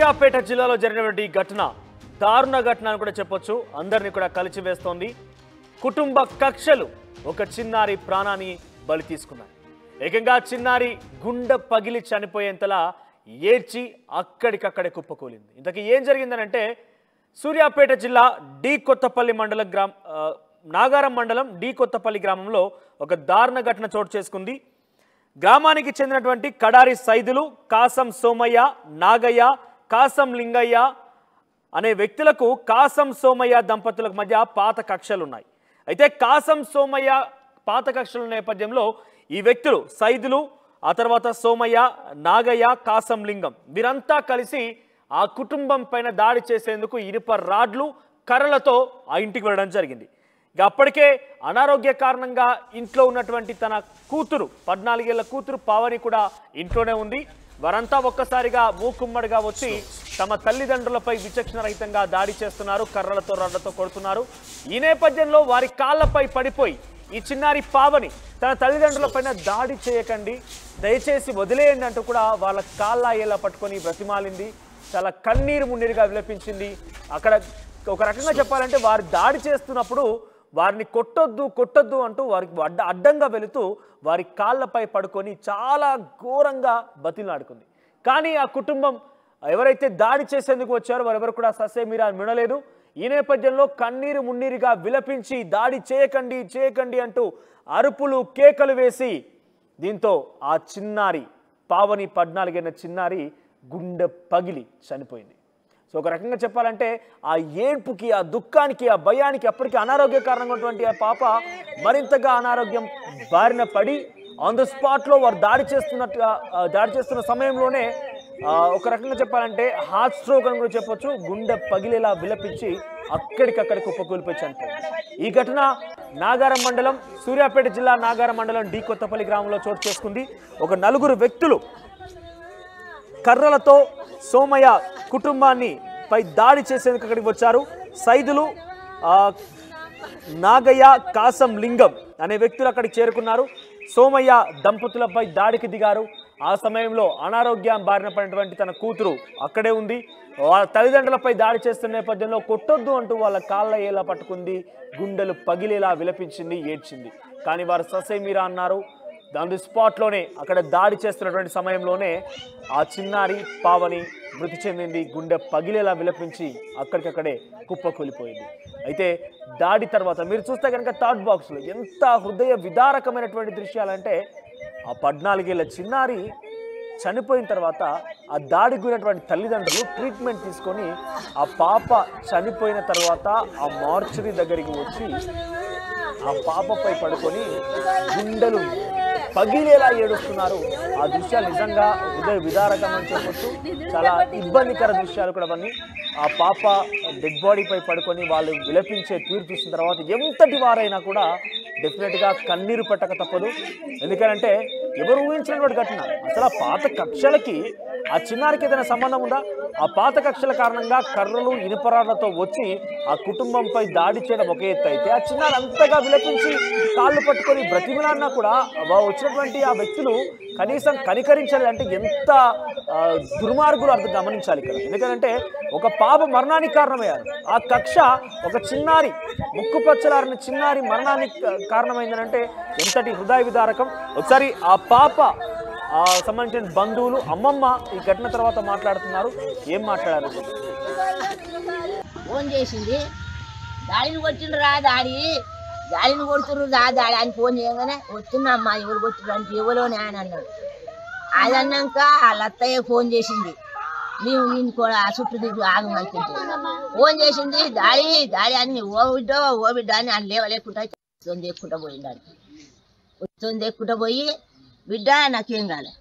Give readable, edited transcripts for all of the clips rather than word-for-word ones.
సూర్యాపేట జిల్లాలో జరిగినటువంటి ఘటన దారుణ ఘటన అని కూడా చెప్పొచ్చు. అందరినీ కూడా కలిచివేస్తోంది. కుటుంబ కక్షలు ఒక చిన్నారి ప్రాణాన్ని బలి తీసుకున్నాయి. ఏకంగా చిన్నారి గుండె పగిలి చనిపోయేంతలా ఏడ్చి అక్కడికక్కడే కుప్పకూలింది. ఇంతకీ ఏం జరిగిందనంటే సూర్యాపేట జిల్లా డి కొత్తపల్లి మండలం నాగారం మండలం డి కొత్తపల్లి గ్రామంలో ఒక దారుణ ఘటన చోటు చేసుకుంది. గ్రామానికి చెందినటువంటి కడారి సైదులు, కాసం సోమయ్య, నాగయ్య, కాసం లింగయ్య అనే వ్యక్తులకు కాసం సోమయ్య దంపతులకు మధ్య పాత కక్షలున్నాయి. అయితే కాసం సోమయ్య పాత కక్షల నేపథ్యంలో ఈ వ్యక్తులు సైదులు, ఆ తర్వాత సోమయ్య, నాగయ్య, కాసం లింగం వీరంతా కలిసి ఆ కుటుంబం పైన దాడి చేసేందుకు ఇనుప రాడ్లు, కర్రలతో ఆ ఇంటికి వెళ్ళడం జరిగింది. ఇక అప్పటికే అనారోగ్య కారణంగా ఇంట్లో ఉన్నటువంటి తన కూతురు 14 ఏళ్ల కూతురు పావని కూడా ఇంట్లోనే ఉంది. వారంతా ఒక్కసారిగా మూకుమ్మడిగా వచ్చి తమ తల్లిదండ్రులపై విచక్షణ రహితంగా దాడి చేస్తున్నారు. కర్రలతో, రాడ్లతో కొడుతున్నారు. ఈ నేపథ్యంలో వారి కాళ్లపై పడిపోయి ఈ చిన్నారి పావని తన తల్లిదండ్రులపైన దాడి చేయకండి, దయచేసి వదిలేయండి అంటూ కూడా వాళ్ళ కాళ్ళ అయ్యేలా పట్టుకొని బ్రతిమాలింది. చాలా కన్నీరు మున్నీరుగా విలపించింది. అక్కడ ఒక రకంగా చెప్పాలంటే వారు దాడి చేస్తున్నప్పుడు వారిని కొట్టొద్దు అంటూ వారికి అడ్డంగా వెళుతూ వారి కాళ్ళపై పడుకొని చాలా ఘోరంగా బతిలాడుకుంది. కానీ ఆ కుటుంబం ఎవరైతే దాడి చేసేందుకు వచ్చారో వారెవరు కూడా ససేమిరా వినలేదు. ఈ నేపథ్యంలో కన్నీరు మున్నీరుగా విలపించి దాడి చేయకండి అంటూ అరుపులు, కేకలు వేసి దీంతో ఆ చిన్నారి పావని 14 ఏళ్ల చిన్నారి గుండె పగిలి చనిపోయింది. సో ఒక రకంగా చెప్పాలంటే ఆ ఏడ్పుకి, ఆ దుఃఖానికి, ఆ భయానికి అప్పటికి అనారోగ్య కారణంగా ఉన్నటువంటి ఆ పాప మరింతగా అనారోగ్యం బారిన పడి ఆన్ ద స్పాట్లో వారు దాడి చేస్తున్న సమయంలోనే ఒక రకంగా చెప్పాలంటే హార్ట్ స్ట్రోక్ అని కూడా చెప్పొచ్చు, గుండె పగిలేలా విలపించి అక్కడికక్కడ కుప్పకూలిపోయి చనిపోయింది. ఈ ఘటన నాగారం మండలం, సూర్యాపేట జిల్లా నాగారం మండలం డి కొత్తపల్లి గ్రామంలో చోటు చేసుకుంది. ఒక 4 వ్యక్తులు కర్రలతో సోమయ్య కుటుంబాన్ని పై దాడి చేసేందుకు అక్కడికి వచ్చారు. సైదులు, నాగయ్య, కాసం లింగం అనే వ్యక్తులు అక్కడికి చేరుకున్నారు. సోమయ్య దంపతులపై దాడికి దిగారు. ఆ సమయంలో అనారోగ్యం బారిన పడినటువంటి తన కూతురు అక్కడే ఉంది. వాళ్ళ తల్లిదండ్రులపై దాడి చేస్తున్న నేపథ్యంలో కొట్టొద్దు అంటూ వాళ్ళ కాళ్ళ ఏలా పట్టుకుంది, గుండెలు పగిలేలా విలపించింది, ఏడ్చింది. కానీ వారు ససేమిరా అన్నారు. దాని స్పాట్లోనే అక్కడ దాడి చేస్తున్నటువంటి సమయంలోనే ఆ చిన్నారి పావని మృతి చెందింది. గుండె పగిలేలా విలపించి అక్కడికక్కడే కుప్పకూలిపోయింది. అయితే దాడి తర్వాత మీరు చూస్తే కనుక థర్డ్ బాక్స్లో ఎంత హృదయ విదారకమైనటువంటి దృశ్యాలంటే ఆ 14 ఏళ్ల చిన్నారి చనిపోయిన తర్వాత ఆ దాడికి గురైనటువంటి తల్లిదండ్రులు ట్రీట్మెంట్ తీసుకొని ఆ పాప చనిపోయిన తర్వాత ఆ మార్చరీ దగ్గరికి వచ్చి ఆ పాపపై పడుకొని గుండెలు పగిలేలా ఏడుస్తున్నారు. ఆ దృశ్యాలు నిజంగా హృదయ విదారకం అని చెప్పొచ్చు. చాలా ఇబ్బందికర దృశ్యాలు కూడా అవన్నీ. ఆ పాప డెడ్ బాడీపై పడుకొని వాళ్ళు విలపించే తీరు చూసిన తర్వాత ఎంతటి వారైనా కూడా డెఫినెట్గా కన్నీరు పెట్టక తప్పదు. ఎందుకంటే ఎవరు ఊహించినటువంటి ఘటన. అసలు ఆ పాత కక్షలకి ఆ చిన్నారికి ఏదైనా సంబంధం ఉందా? ఆ పాత కక్షల కారణంగా కర్రలు, ఇనుపరాళ్లతో వచ్చి ఆ కుటుంబంపై దాడి చేయడం ఒక ఎత్తు అయితే, ఆ చిన్నారి అంతగా విలపించి కాళ్ళు పట్టుకొని బ్రతిమిలాడినా కూడా వచ్చినటువంటి ఆ వ్యక్తులు కనీసం కనికరించాలి అంటే ఎంత దుర్మార్గులు అర్థం గమనించాలి ఇక్కడ. ఎందుకంటే ఒక పాప మరణానికి కారణమయ్యారు. ఆ కక్ష ఒక చిన్నారి ముక్కుపచ్చలారిన చిన్నారి మరణానికి కారణమైందనంటే ఎంతటి హృదయ విదారకం. ఒకసారి ఆ పాప సంబంధించిన బంధువులు, అమ్మమ్మ ఈ ఘటన తర్వాత మాట్లాడుతున్నారు. ఏం మాట్లాడారు? ఫోన్ చేసింది, దాడిని కొట్టిండ్రు రా, దాడిని కొడుతుర్రు రా దాడి అని ఫోన్ చేయగానే వస్తున్నా అమ్మా, ఎవరు కొట్టిండ్రు అంటే ఎవరోనే ఆయన అన్నాడు. అది అన్నాక వాళ్ళ అత్తయ్య ఫోన్ చేసింది, మేము ఇంకో చుట్టూ దిగు ఆగమైతే ఫోన్ చేసింది. దాడి అని ఓ బిడ్డ అని అని లేవలేకుండా ఎక్కుంటా పోయిండాడు. ఎక్కుంటా పోయి బిడ్డ నాకేం కాలే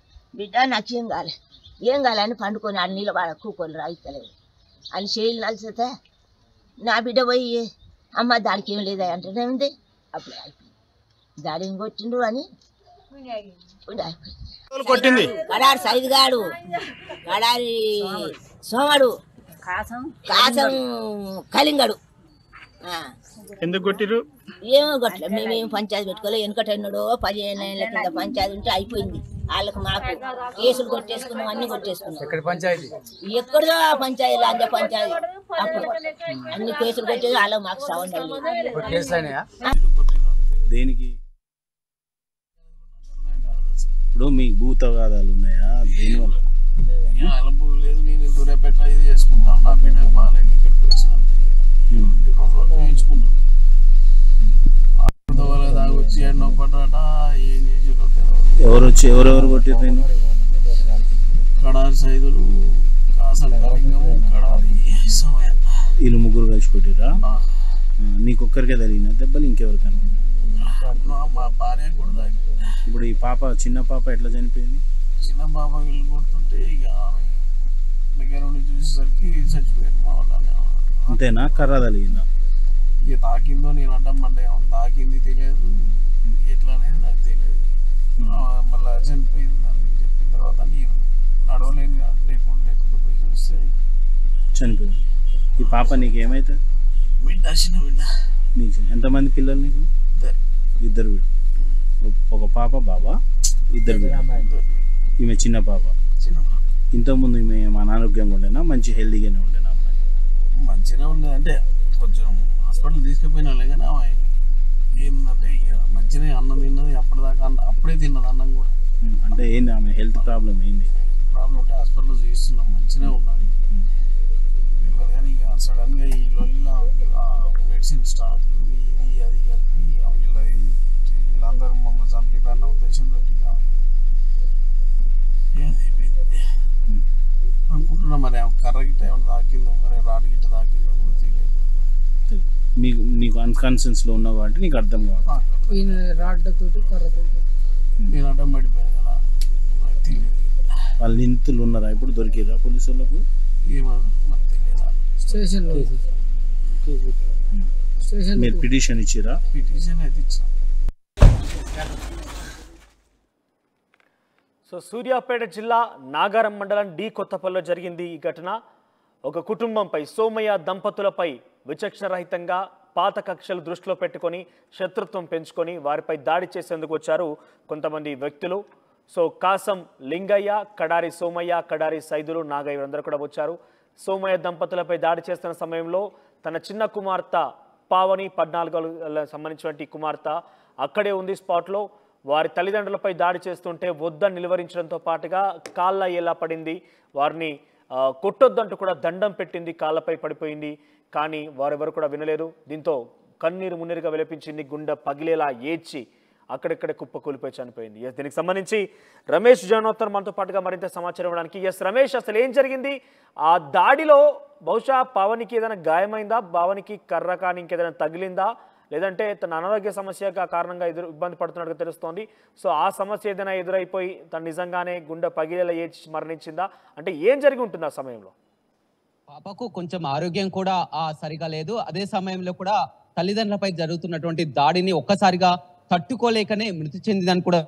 ఏం కాలే అని పండుకొని ఆడ నిలబడ కూకొని రాయితలేదు అని చేయిలు నలిసితే నా బిడ్డ పోయి అమ్మ దానికి ఏం లేదా అంటేనే ఉంది. అప్పుడు అయిపోయింది, దాడిని కొట్టిండు అని కొట్టింది. కడారి సైదుగాడు, కడారి సోమడు, కాసం కలింగడు ఎందుకు కొట్టిరు? ఏమో గట్ల మేమేం పంచాయతీ పెట్టుకోలే. వెనకటన్నాడో 15 ఏళ్ళ కింద పంచాయతీ ఉంటే అయిపోయింది. వాళ్ళకి మాకు కేసులు కొట్టేసుకున్నాం, అన్ని కొట్టేసుకున్నాం. ఎక్కడో ఆ పంచాయతీ లాంజ పంచాయతీ అప్పుడు అన్ని కేసులు కొట్టేది వాళ్ళకి మాకు సౌండ్ దేనికి? ఇప్పుడు మీకు భూతగాదాలు ఉన్నాయా? దేనివల్ల? లేదు, నేను దూరపెట్ట ఇది చేసుకుంటాను. నా బిడ్డకు బాగాలేదు, ఇక్కడికి వచ్చినంత నేర్చుకున్నాను. తాగొచ్చి ఎన్నో పడ్డాట. ఏం చేసి ఎవరెవరు కొట్టిరు? నేను కడారి సైదులు, కాసల కళింగము, కడారి సమయ వీళ్ళు ముగ్గురు కలిసి కొట్టిరా? నీకొక్కరికే జరిగిన దెబ్బలు ఇంకెవరికైనా? మా భార్య కూడా తాగి. ఇప్పుడు ఈ పాప, చిన్న పాప ఎట్లా చనిపోయింది? చిన్న పాప వీళ్ళు కొడుతుంటే ఇక దగ్గర ఉండి చూసేసరికి చచ్చిపోయారు మా వాళ్ళని. అంతేనా? కర్ర తగిలిందా? ఇక తాకిందో నేను అడ్డం పడ్డా, తాకింది తెలియదు, ఎట్లా అనేది నాకు తెలియదు. మళ్ళీ చనిపోయింది అని చెప్పిన తర్వాత నేను నడవలేని లేకుండా పోయి చూస్తే చనిపోయింది. ఈ పాప నీకు ఏమైతుంది? బిడ్డ, చిన్న బిడ్డ. నీకు ఎంతమంది పిల్లలు? నీకు ఇద్దరు బిడ్డ. ఒక పాప, బాబా, ఇద్దరు బిడ్డ. ఈమె చిన్న పాప. ఇంతకుముందు ఈమె అనారోగ్యంగా ఉండేనా? మంచి హెల్దీగానే ఉండేనా? మంచిగా ఉండేది, అంటే కొంచెం హాస్పిటల్ తీసుకుపోయినా కానీ ఆమె ఏంటంటే ఇక మంచిగా అన్నం తిన్నది. అప్పటిదాకా అప్పుడే తిన్నది అన్నం కూడా. అంటే ఏంది ఆమె హెల్త్ ప్రాబ్లం? ఏంది ప్రాబ్లం ఉంటే హాస్పిటల్లో చూస్తున్నాం, మంచిగా ఉన్నది. కానీ ఇక సడన్గా ఈ లొల్లిలో మెడిసిన్ స్టార్ట్ ఇది అది కలిపి వీళ్ళందరూ మమ్మల్ని చంపిదన్న ఉద్దేశంతో అనుకుంటున్నా. మరి కర్ర గిట్ట ఏమైనా తాకిందో, మరి రాడు గిట్ట తాకిందో కూడా తెలియదు. నీకు అన్కాన్షియస్లో ఉన్నావు కాబట్టి నీకు అర్థం కావాలి. నేను అడ్డం పడిపోయాను కదా, తెలియదు. వాళ్ళ నిందితులు ఉన్నారా? ఇప్పుడు దొరికిరా పోలీసు వాళ్ళకు? ఏమో మీరు పిటిషన్ ఇచ్చిరా? పిటిషన్ అయితే ఇచ్చాం. సో సూర్యాపేట జిల్లా నాగారం మండలం డి కొత్తపల్లిలో జరిగింది ఈ ఘటన. ఒక కుటుంబంపై, సోమయ్య దంపతులపై విచక్షణరహితంగా పాత కక్షలు దృష్టిలో పెట్టుకొని శత్రుత్వం పెంచుకొని వారిపై దాడి చేసేందుకు వచ్చారు కొంతమంది వ్యక్తులు. సో కాసం లింగయ్య, కడారి సోమయ్య, కడారి సైదులు, నాగయ్య వీరందరూ కూడా వచ్చారు. సోమయ్య దంపతులపై దాడి చేస్తున్న సమయంలో తన చిన్న కుమార్తె పావని, 14 సంబంధించినటువంటి కుమార్తె అక్కడే ఉంది స్పాట్లో. వారి తల్లిదండ్రులపై దాడి చేస్తుంటే వద్దని నిలువరించడంతో పాటుగా కాళ్ళ ఎలా పడింది, వారిని కొట్టొద్దంటూ కూడా దండం పెట్టింది, కాళ్ళపై పడిపోయింది. కానీ వారెవరు కూడా వినలేదు. దీంతో కన్నీరు మున్నీరుగా విలపించింది, గుండె పగిలేలా ఏడ్చి అక్కడిక్కడే కుప్పకూలిపోయి చనిపోయింది. దీనికి సంబంధించి రమేష్ జనోత్తర్ మనతో పాటుగా మరింత సమాచారం ఇవ్వడానికి. రమేష్, అసలు ఏం జరిగింది? ఆ దాడిలో బహుశా పావనికి ఏదైనా గాయమైందా? భావనికి కర్ర కానీ ఇంకేదైనా తగిలిందా? లేదంటే తన అనారోగ్య సమస్య కారణంగా ఇబ్బంది పడుతున్నట్టుగా తెలుస్తోంది. సో ఆ సమస్య ఏదైనా ఎదురైపోయి తను నిజంగానే గుండె పగిలేలా ఏడ్చి మరణించిందా? అంటే ఏం జరిగి ఉంటుంది ఆ సమయంలో? పాపకు కొంచెం ఆరోగ్యం కూడా సరిగా లేదు. అదే సమయంలో కూడా తల్లిదండ్రులపై జరుగుతున్నటువంటి దాడిని ఒక్కసారిగా తట్టుకోలేకనే మృతి చెందిందని కూడా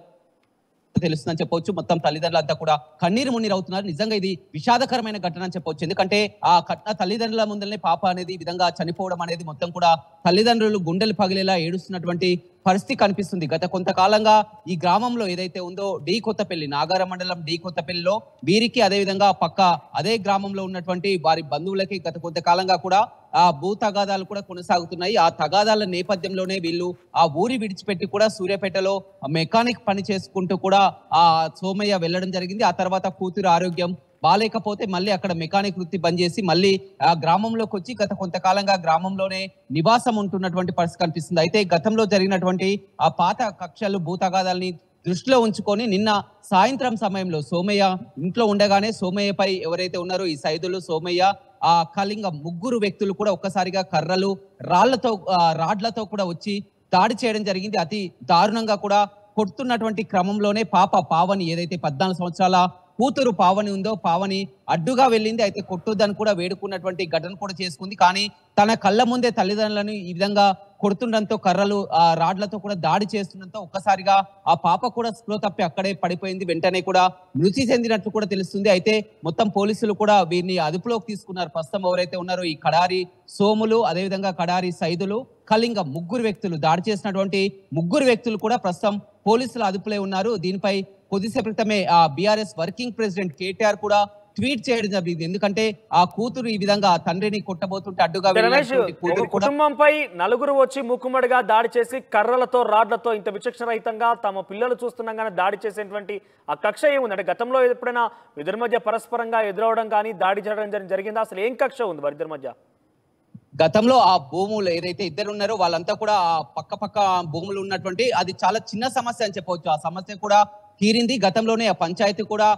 తెలుస్తుందని చెప్పవచ్చు. మొత్తం తల్లిదండ్రులంతా కూడా కన్నీరు మున్నీరు అవుతున్నారు. నిజంగా ఇది విషాదకరమైన ఘటన అని చెప్పవచ్చు. ఎందుకంటే ఆ తల్లిదండ్రుల ముందరనే పాప అనేది ఈ విధంగా చనిపోవడం అనేది మొత్తం కూడా తల్లిదండ్రులు గుండెలు పగిలేలా ఏడుస్తున్నటువంటి పరిస్థితి కనిపిస్తుంది. గత కొంతకాలంగా ఈ గ్రామంలో ఏదైతే ఉందో డి కొత్తపల్లి, నాగారం మండలం డి కొత్తపల్లిలో వీరికి అదేవిధంగా పక్క అదే గ్రామంలో ఉన్నటువంటి వారి బంధువులకి గత కొంతకాలంగా కూడా ఆ భూ తగాదాలు కూడా కొనసాగుతున్నాయి. ఆ తగాదాల నేపథ్యంలోనే వీళ్ళు ఆ ఊరి విడిచిపెట్టి కూడా సూర్యాపేటలో మెకానిక్ పని చేసుకుంటూ కూడా ఆ సోమయ్య వెళ్ళడం జరిగింది. ఆ తర్వాత కూతురు ఆరోగ్యం బాలేకపోతే మళ్ళీ అక్కడ మెకానిక్ వృత్తి బంద్ చేసి మళ్ళీ ఆ గ్రామంలోకి వచ్చి గత కొంతకాలంగా గ్రామంలోనే నివాసం ఉంటున్నటువంటి పరిస్థితి కనిపిస్తుంది. అయితే గతంలో జరిగినటువంటి ఆ పాత కక్షలు, భూ తగాదాలని దృష్టిలో ఉంచుకొని నిన్న సాయంత్రం సమయంలో సోమయ్య ఇంట్లో ఉండగానే సోమయ్యపై ఎవరైతే ఉన్నారో ఈ సైదులు, సోమయ్య, ఆ కళింగ ముగ్గురు వ్యక్తులు కూడా ఒక్కసారిగా కర్రలు, రాడ్లతో కూడా వచ్చి దాడి చేయడం జరిగింది. అతి దారుణంగా కూడా కొడుతున్నటువంటి క్రమంలోనే పావని ఏదైతే 14 సంవత్సరాల కూతురు పావని ఉందో పావని అడ్డుగా వెళ్ళింది. అయితే కొట్టొద్దని కూడా వేడుకున్నటువంటి ఘటన కూడా చేసుకుంది. కానీ తన కళ్ళ ముందే తల్లిదండ్రులను ఈ విధంగా కొడుతుండడంతో కర్రలు రాడ్లతో కూడా దాడి చేస్తుండడంతో ఒక్కసారిగా ఆ పాప కూడా స్పృహ తప్పి అక్కడే పడిపోయింది. వెంటనే కూడా మృతి చెందినట్లు కూడా తెలుస్తుంది. అయితే మొత్తం పోలీసులు కూడా వీరిని అదుపులోకి తీసుకున్నారు. ప్రస్తుతం ఎవరైతే ఉన్నారో ఈ కడారి సోములు, అదేవిధంగా కడారి సైదులు, కళింగం ముగ్గురు వ్యక్తులు దాడి చేసినటువంటి ముగ్గురు వ్యక్తులు కూడా ప్రస్తుతం పోలీసుల అదుపులో ఉన్నారు. దీనిపై కొద్దిసేపు క్రితమే ఆ బీఆర్ఎస్ వర్కింగ్ ప్రెసిడెంట్ కేటీఆర్ కూడా ట్వీట్ చేయడం జరిగింది. ఎందుకంటే ఆ కూతురు ఈ విధంగా తండ్రిని కొట్టబోతుంటే అడ్డుగా కుటుంబంపై నలుగురు వచ్చి మూకుమ్మడిగా దాడి చేసి కర్రలతో రాడ్లతో ఇంత విచక్షణరహితంగా తమ పిల్లలు చూస్తుండగానే దాడి చేసేటువంటి ఆ కక్ష ఏముంది? అంటే గతంలో ఎప్పుడైనా ఇద్దరి మధ్య పరస్పరంగా ఎదురవడం కానీ దాడి చేయడం జరిగిందా? అసలు ఏం కక్ష ఉంది వారిద్దరి మధ్య? గతంలో ఆ భూములు ఏదైతే ఇద్దరు ఉన్నారో వాళ్ళంతా కూడా ఆ పక్క భూములు ఉన్నటువంటి అది చాలా చిన్న సమస్య అని చెప్పవచ్చు. ఆ సమస్య కూడా తీరింది. గతంలోనే ఆ పంచాయతీ కూడా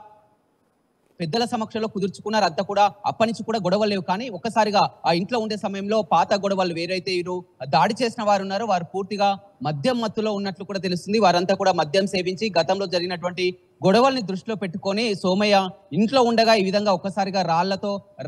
పెద్దల సమక్షంలో కుదుర్చుకున్నారు. అంతా కూడా అప్పటి నుంచి కూడా గొడవలు లేవు. కానీ ఒక్కసారిగా ఆ ఇంట్లో ఉండే సమయంలో పాత గొడవలు వేరైతే వీరు దాడి చేసిన వారు ఉన్నారో వారు పూర్తిగా మద్యం మత్తులో ఉన్నట్లు కూడా తెలుస్తుంది. వారంతా కూడా మద్యం సేవించి గతంలో జరిగినటువంటి గొడవల్ని దృష్టిలో పెట్టుకొని సోమయ్య ఇంట్లో ఉండగా ఈ విధంగా ఒక్కసారిగా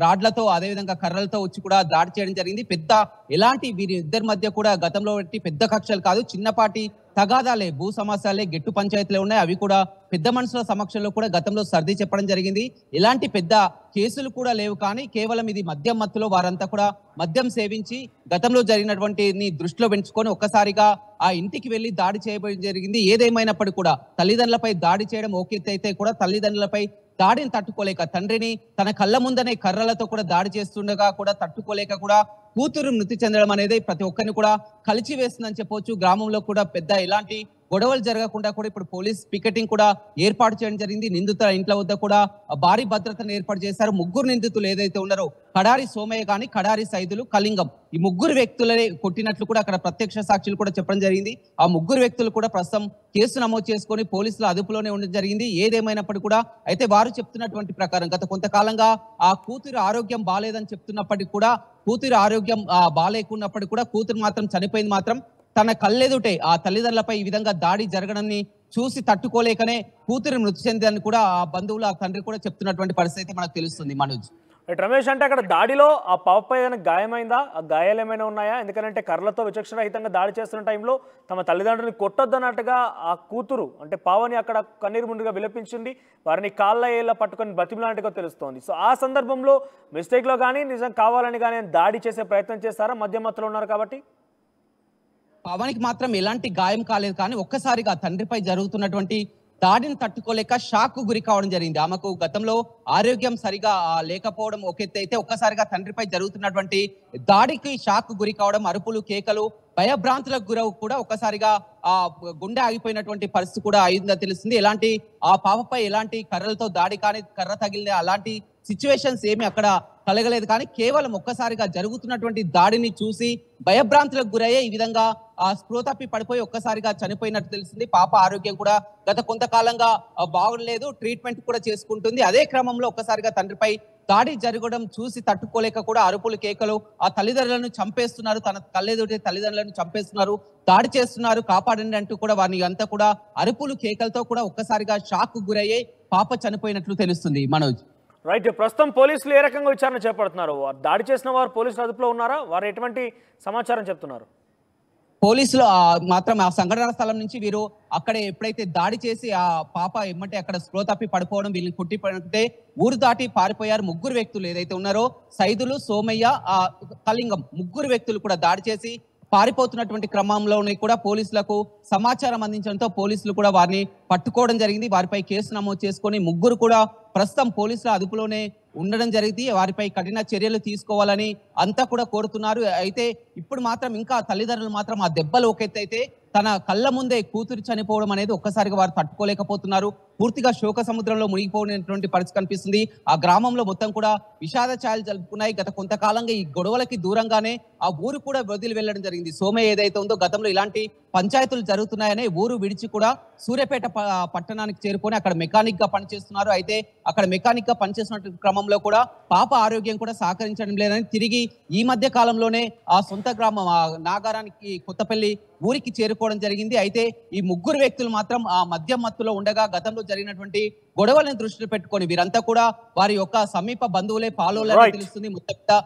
రాడ్లతో అదేవిధంగా కర్రలతో వచ్చి కూడా దాడి చేయడం జరిగింది. పెద్ద ఎలాంటి వీరి ఇద్దరి మధ్య కూడా గతంలో పెద్ద కక్షలు కాదు, చిన్నపాటి తగాదాలే, భూ సమస్యలే, గెట్టు పంచాయతీలే ఉన్నాయి. అవి కూడా పెద్ద మనుషుల సమక్షంలో కూడా గతంలో సర్ది చెప్పడం జరిగింది. ఎలాంటి పెద్ద కేసులు కూడా లేవు. కానీ కేవలం ఇది మద్యం మత్తులో వారంతా కూడా మద్యం సేవించి గతంలో జరిగినటువంటి దృష్టిలో పెంచుకొని ఒక్కసారిగా ఆ ఇంటికి వెళ్లి దాడి చేయడం జరిగింది. ఏదేమైనప్పటికీ కూడా తల్లిదండ్రులపై దాడి చేయడం ఓకే అయితే కూడా తల్లిదండ్రులపై దాడిని తట్టుకోలేక తండ్రిని తన కళ్ళ ముందనే కర్రలతో కూడా దాడి చేస్తుండగా కూడా తట్టుకోలేక కూడా కూతురు మృతి చెందడం అనేది ప్రతి ఒక్కరిని కూడా కలిచి వేస్తుందని చెప్పవచ్చు. గ్రామంలో కూడా పెద్ద ఎలాంటి గొడవలు జరగకుండా కూడా ఇప్పుడు పోలీస్ పికెటింగ్ కూడా ఏర్పాటు చేయడం జరిగింది. నిందితుల ఇంట్ల వద్ద కూడా భారీ భద్రతను ఏర్పాటు చేశారు. ముగ్గురు నిందితులు ఏదైతే ఉన్నారో కడారి సోమయ్య కానీ కడారి సైదులు, కళింగం ఈ ముగ్గురు వ్యక్తులనే కొట్టినట్లు కూడా అక్కడ ప్రత్యక్ష సాక్షులు కూడా చెప్పడం జరిగింది. ఆ ముగ్గురు వ్యక్తులు కూడా ప్రస్తుతం కేసు నమోదు చేసుకొని పోలీసుల అదుపులోనే ఉండడం జరిగింది. ఏదేమైనప్పటికీ కూడా అయితే వారు చెప్తున్నటువంటి ప్రకారం గత కొంతకాలంగా ఆ కూతురు ఆరోగ్యం బాలేదని చెప్తున్నప్పటికీ కూడా కూతురు ఆరోగ్యం బాలేకున్నప్పటికీ కూడా కూతురు మాత్రం చనిపోయింది మాత్రం తన కళ్ళెదుటే ఆ తల్లిదండ్రులపై ఈ విధంగా దాడి జరగడాన్ని చూసి తట్టుకోలేకనే కూతురు మృతి చెందని కూడా ఆ బంధువులు ఆ తండ్రి కూడా చెప్తున్నటువంటి పరిస్థితి మనకు తెలుస్తుంది. మనోజ్, రమేష్, అంటే అక్కడ దాడిలో ఆ పాపపై ఏదైనా గాయమైందా? ఆ గాయాలు ఏమైనా ఉన్నాయా? ఎందుకంటే కర్రలతో విచక్షణరహితంగా దాడి చేస్తున్న టైంలో తమ తల్లిదండ్రులని కొట్టొద్దన్నట్టుగా ఆ కూతురు అంటే పావని అక్కడ కన్నీరు ముందుగా విలపించింది. వారిని కాళ్ళ ఏళ్ళ పట్టుకొని బతిమలాంటిగా తెలుస్తోంది. సో ఆ సందర్భంలో మిస్టేక్లో కానీ నిజం కావాలని కానీ దాడి చేసే ప్రయత్నం చేస్తారా? మధ్యమత్తులో ఉన్నారు కాబట్టి పవన్కి మాత్రం ఎలాంటి గాయం కాలేదు. కానీ ఒక్కసారిగా తండ్రిపై జరుగుతున్నటువంటి దాడిని తట్టుకోలేక షాక్ గురి కావడం జరిగింది. ఆమెకు గతంలో ఆరోగ్యం సరిగా లేకపోవడం ఒక ఎత్తు అయితే ఒక్కసారిగా తండ్రిపై జరుగుతున్నటువంటి దాడికి షాక్ గురి కావడం, అరుపులు, కేకలు, భయభ్రాంతులకు గురవు కూడా ఒక్కసారిగా ఆ గుండె ఆగిపోయినటువంటి పరిస్థితి కూడా అయిందని తెలుస్తుంది. ఎలాంటి ఆ పాపపై ఎలాంటి కర్రలతో దాడి కానీ కర్ర తగిలిన అలాంటి సిచ్యువేషన్స్ ఏమి అక్కడ కలగలేదు. కానీ కేవలం ఒక్కసారిగా జరుగుతున్నటువంటి దాడిని చూసి భయభ్రాంతులకు గురయ్యే ఈ విధంగా ఆ స్పృహ తప్పి పడిపోయి ఒక్కసారిగా చనిపోయినట్టు తెలిసింది. పాప ఆరోగ్యం కూడా గత కొంతకాలంగా బాగులేదు, ట్రీట్మెంట్ కూడా చేసుకుంటుంది. అదే క్రమంలో ఒక్కసారిగా తండ్రిపై దాడి జరగడం చూసి తట్టుకోలేక కూడా అరుపులు, కేకలు, ఆ తల్లిదండ్రులను చంపేస్తున్నారు, తన కళ్ళెదుటే తల్లిదండ్రులను చంపేస్తున్నారు, దాడి చేస్తున్నారు, కాపాడండి అంటూ కూడా వారిని అంతా కూడా అరుపులు, కేకలతో కూడా ఒక్కసారిగా షాక్ గురయ్యే పాప చనిపోయినట్లు తెలుస్తుంది. మనోజ్, రైట్. ప్రస్తుతం పోలీసులు ఏ రకంగా విచారణ చేపడుతున్నారు? దాడి చేసిన వారు పోలీసుల అదుపులో ఉన్నారా? వారు ఎటువంటి సమాచారం చెప్తున్నారు? పోలీసులు మాత్రం ఆ సంఘటన స్థలం నుంచి వీరు అక్కడే ఎప్పుడైతే దాడి చేసి ఆ పాప ఎమ్మటే అక్కడ స్పృహ తప్పి పడిపోవడం, వీళ్ళని కొట్టిపోయినట్టే ఊరు దాటి పారిపోయారు. ముగ్గురు వ్యక్తులు ఏదైతే ఉన్నారో సైదులు, సోమయ్య, కళింగం ముగ్గురు వ్యక్తులు కూడా దాడి చేసి పారిపోతున్నటువంటి క్రమంలోనే కూడా పోలీసులకు సమాచారం అందించడంతో పోలీసులు కూడా వారిని పట్టుకోవడం జరిగింది. వారిపై కేసు నమోదు చేసుకొని ముగ్గురు కూడా ప్రస్తుతం పోలీసుల అదుపులోనే ఉండడం జరిగింది. వారిపై కఠిన చర్యలు తీసుకోవాలని అంతా కూడా కోరుతున్నారు. అయితే ఇప్పుడు మాత్రం ఇంకా తల్లిదండ్రులు మాత్రం ఆ దెబ్బలు ఒక ఎత్తు అయితే తన కళ్ళ ముందే కూతురు చనిపోవడం అనేది ఒక్కసారిగా వారు తట్టుకోలేకపోతున్నారు. పూర్తిగా శోక సముద్రంలో మునిగిపోయినటువంటి పరిస్థితి కనిపిస్తుంది. ఆ గ్రామంలో మొత్తం కూడా విషాద ఛాయలు జరుపుకున్నాయి. గత కొంతకాలంగా ఈ గొడవలకి దూరంగానే ఆ ఊరు కూడా వదిలి వెళ్ళడం జరిగింది. సోమయ్య ఏదైతే ఉందో గతంలో ఇలాంటి పంచాయతీలు జరుగుతున్నాయనే ఊరు విడిచి కూడా సూర్యాపేట పట్టణానికి చేరుకొని అక్కడ మెకానిక్ గా పనిచేస్తున్నారు. అయితే అక్కడ మెకానిక్ గా పనిచేస్తున్న క్రమంలో కూడా పాప ఆరోగ్యం కూడా సహకరించడం లేదని తిరిగి ఈ మధ్య కాలంలోనే ఆ సొంత గ్రామం నాగారానికి కొత్తపల్లి ఊరికి చేరుకోవడం జరిగింది. అయితే ఈ ముగ్గురు వ్యక్తులు మాత్రం ఆ మద్యం మత్తులో ఉండగా గతంలో జరిగినటువంటి గొడవలను దృష్టిలో పెట్టుకొని వీరంతా కూడా వారి యొక్క సమీప బంధువులే పాలోలని తెలుస్తుంది. మొత్తం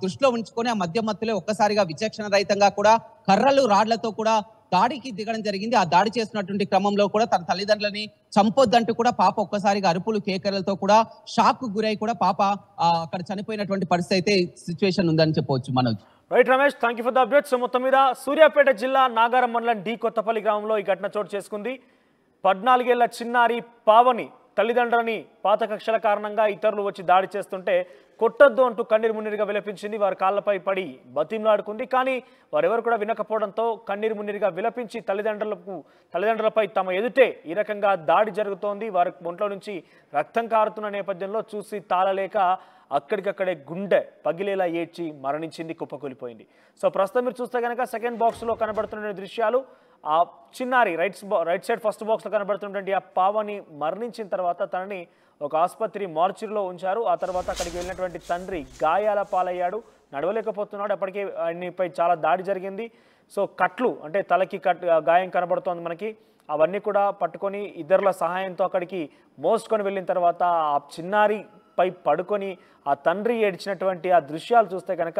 దృష్టిలో ఉంచుకొని ఆ మధ్య మధ్యలో ఒక్కసారిగా విచక్షణ రహితంగా కూడా కర్రలు రాళ్లతో కూడా దాడికి దిగడం జరిగింది. ఆ దాడి చేస్తున్నటువంటి క్రమంలో కూడా తన తల్లిదండ్రులని చంపొద్దంటూ కూడా పాప ఒక్కసారిగా అరుపులు కేకలతో కూడా షాక్ గురై కూడా పాప అక్కడ చనిపోయినటువంటి పరిస్థితి అయితే సిచ్యువేషన్ ఉందని చెప్పవచ్చు Manoj. Right Ramesh, thank you for the updates. మొత్తం మీద సూర్యాపేట జిల్లా నాగారం మండలం డి కొత్తపల్లి గ్రామంలో ఈ ఘటన చోటు చేసుకుంది. 14 ఏళ్ల చిన్నారి పావని తల్లిదండ్రులని పాత కక్షల కారణంగా ఇతరులు వచ్చి దాడి చేస్తుంటే కొట్టొద్దు అంటూ కన్నీరు మున్నీరుగా విలపించింది. వారి కాళ్లపై పడి బతిమలాడుకుంది. కానీ వారెవరు కూడా వినకపోవడంతో కన్నీరు మున్నీరుగా విలపించి తల్లిదండ్రులపై తమ ఎదుటే ఈ రకంగా దాడి జరుగుతోంది. వారి ఒంట్లో నుంచి రక్తం కారుతున్న నేపథ్యంలో చూసి తాళలేక అక్కడికక్కడే గుండె పగిలేలా ఏడ్చి మరణించింది, కుప్పకూలిపోయింది. సో ప్రస్తుతం మీరు చూస్తే కనుక సెకండ్ బాక్స్లో కనబడుతున్న దృశ్యాలు ఆ చిన్నారి రైట్ సైడ్ ఫస్ట్ బాక్స్లో కనబడుతున్నటువంటి ఆ పావని మరణించిన తర్వాత తనని ఒక ఆసుపత్రి మార్చిలో ఉంచారు. ఆ తర్వాత అక్కడికి వెళ్ళినటువంటి తండ్రి గాయాల పాలయ్యాడు, నడవలేకపోతున్నాడు. అప్పటికే ఆయనపై చాలా దాడి జరిగింది. సో కట్లు అంటే తలకి గాయం కనబడుతోంది మనకి. అవన్నీ కూడా పట్టుకొని ఇద్దరుల సహాయంతో అక్కడికి మోసుకొని వెళ్ళిన తర్వాత ఆ చిన్నారి పై పడుకొని ఆ తండ్రి ఏడ్చినటువంటి ఆ దృశ్యాలు చూస్తే కనుక